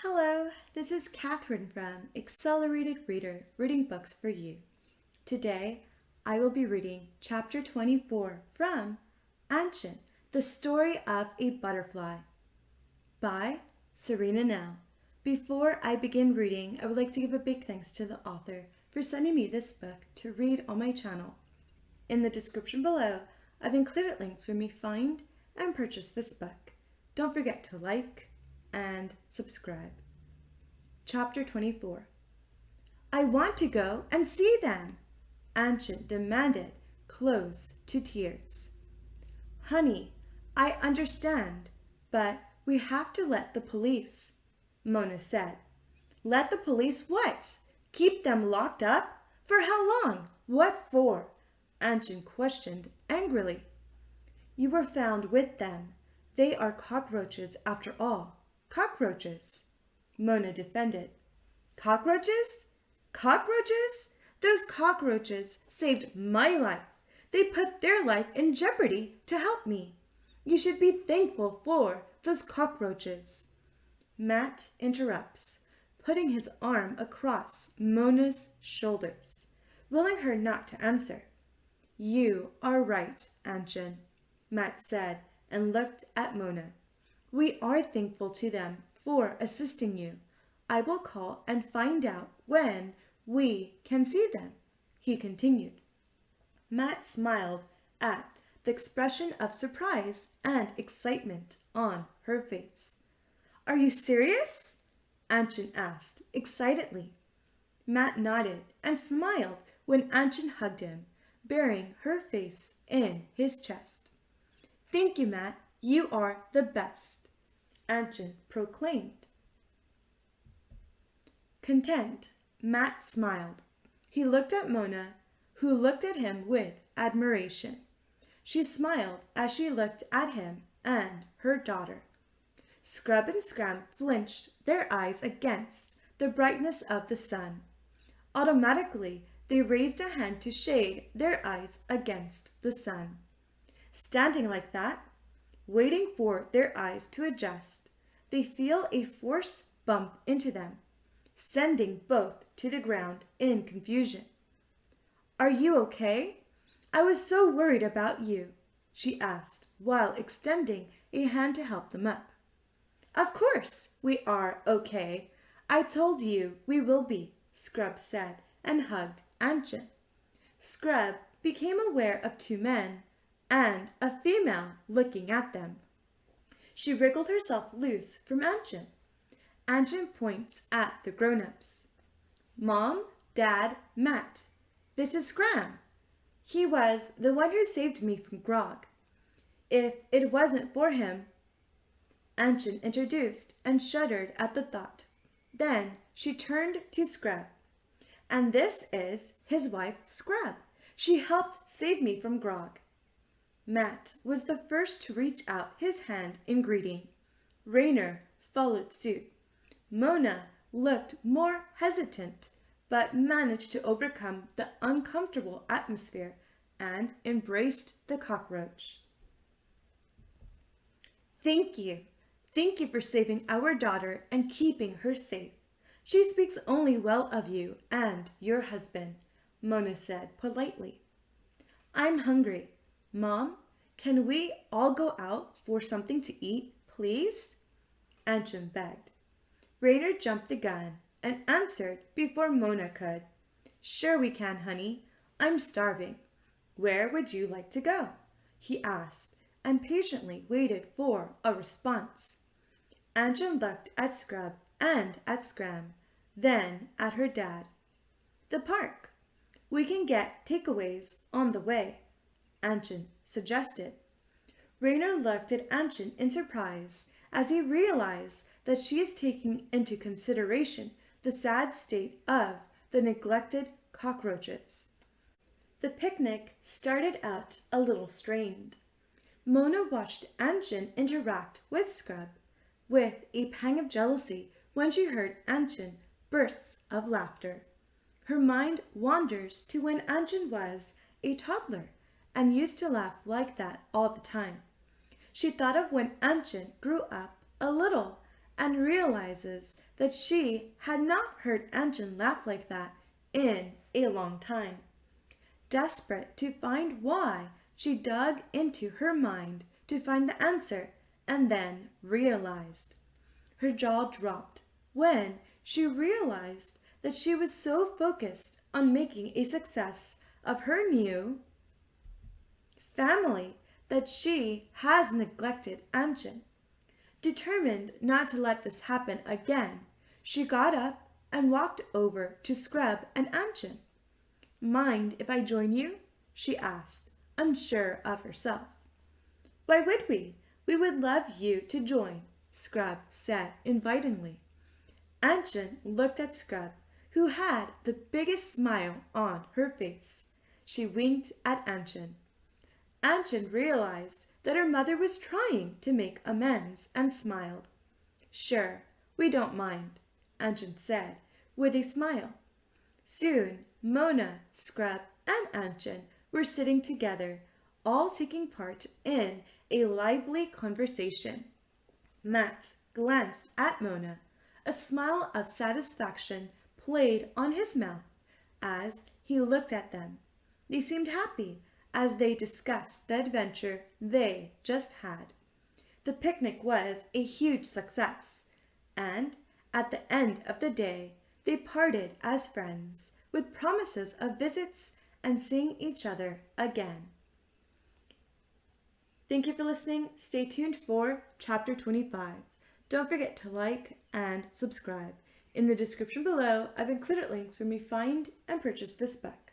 Hello, this is Catherine from Accelerated Reader, reading books for you. Today, I will be reading Chapter 24 from Anchen, The Story of a Butterfly by Surina Nel. Before I begin reading, I would like to give a big thanks to the author for sending me this book to read on my channel. In the description below, I've included links where you may find and purchase this book. Don't forget to like and subscribe. Chapter 24. I want to go and see them, Anchen demanded, close to tears. Honey, I understand, but we have to let the police, Mona said. Let the police what? Keep them locked up? For how long? What for? Anchen questioned angrily. You were found with them. They are cockroaches after all. Cockroaches, Mona defended. Cockroaches? Cockroaches? Those cockroaches saved my life. They put their life in jeopardy to help me. You should be thankful for those cockroaches. Matt interrupts, putting his arm across Mona's shoulders, willing her not to answer. You are right, Anchen, Matt said and looked at Mona. We are thankful to them for assisting you. I will call and find out when we can see them, he continued. Matt smiled at the expression of surprise and excitement on her face. Are you serious? Anchen asked excitedly. Matt nodded and smiled when Anchen hugged him, burying her face in his chest. Thank you, Matt. You are the best, Anchen proclaimed. Content, Matt smiled. He looked at Mona, who looked at him with admiration. She smiled as she looked at him and her daughter. Scrub and Scram flinched their eyes against the brightness of the sun. Automatically, they raised a hand to shade their eyes against the sun. Standing like that, waiting for their eyes to adjust, they feel a force bump into them, sending both to the ground in confusion. Are you okay? I was so worried about you, she asked while extending a hand to help them up. Of course we are okay. I told you we will be, Scrub said and hugged Anchen. Scrub became aware of two men and a female looking at them. She wriggled herself loose from Anchen. Anchen points at the grown-ups. Mom, Dad, Matt. This is Scram. He was the one who saved me from Grog. If it wasn't for him, Anchen introduced and shuddered at the thought. Then she turned to Scrub. And this is his wife, Scrub. She helped save me from Grog. Matt was the first to reach out his hand in greeting. Raynor followed suit. Mona looked more hesitant, but managed to overcome the uncomfortable atmosphere and embraced the cockroach. Thank you. Thank you for saving our daughter and keeping her safe. She speaks only well of you and your husband, Mona said politely. I'm hungry. Mom, can we all go out for something to eat, please? Anchen begged. Raynor jumped the gun and answered before Mona could. Sure we can, honey. I'm starving. Where would you like to go? He asked and patiently waited for a response. Anchen looked at Scrub and at Scram, then at her dad. The park. We can get takeaways on the way, Anchen suggested. Raynor looked at Anchen in surprise as he realized that she is taking into consideration the sad state of the neglected cockroaches. The picnic started out a little strained. Mona watched Anchen interact with Scrub with a pang of jealousy when she heard Anchen bursts of laughter. Her mind wanders to when Anchen was a toddler and used to laugh like that all the time. She thought of when Anchen grew up a little and realizes that she had not heard Anchen laugh like that in a long time. Desperate to find why, she dug into her mind to find the answer and then realized. Her jaw dropped when she realized that she was so focused on making a success of her new family that she has neglected Anchen. Determined not to let this happen again, she got up and walked over to Scrub and Anchen. Mind if I join you? She asked, unsure of herself. Why would we? We would love you to join, Scrub said invitingly. Anchen looked at Scrub, who had the biggest smile on her face. She winked at Anchen. Anchen realized that her mother was trying to make amends and smiled. Sure, we don't mind, Anchen said with a smile. Soon, Mona, Scrub, and Anchen were sitting together, all taking part in a lively conversation. Matt glanced at Mona. A smile of satisfaction played on his mouth as he looked at them. They seemed happy as they discussed the adventure they just had. The picnic was a huge success, and at the end of the day, they parted as friends with promises of visits and seeing each other again. Thank you for listening. Stay tuned for Chapter 25. Don't forget to like and subscribe. In the description below, I've included links where you may find and purchase this book.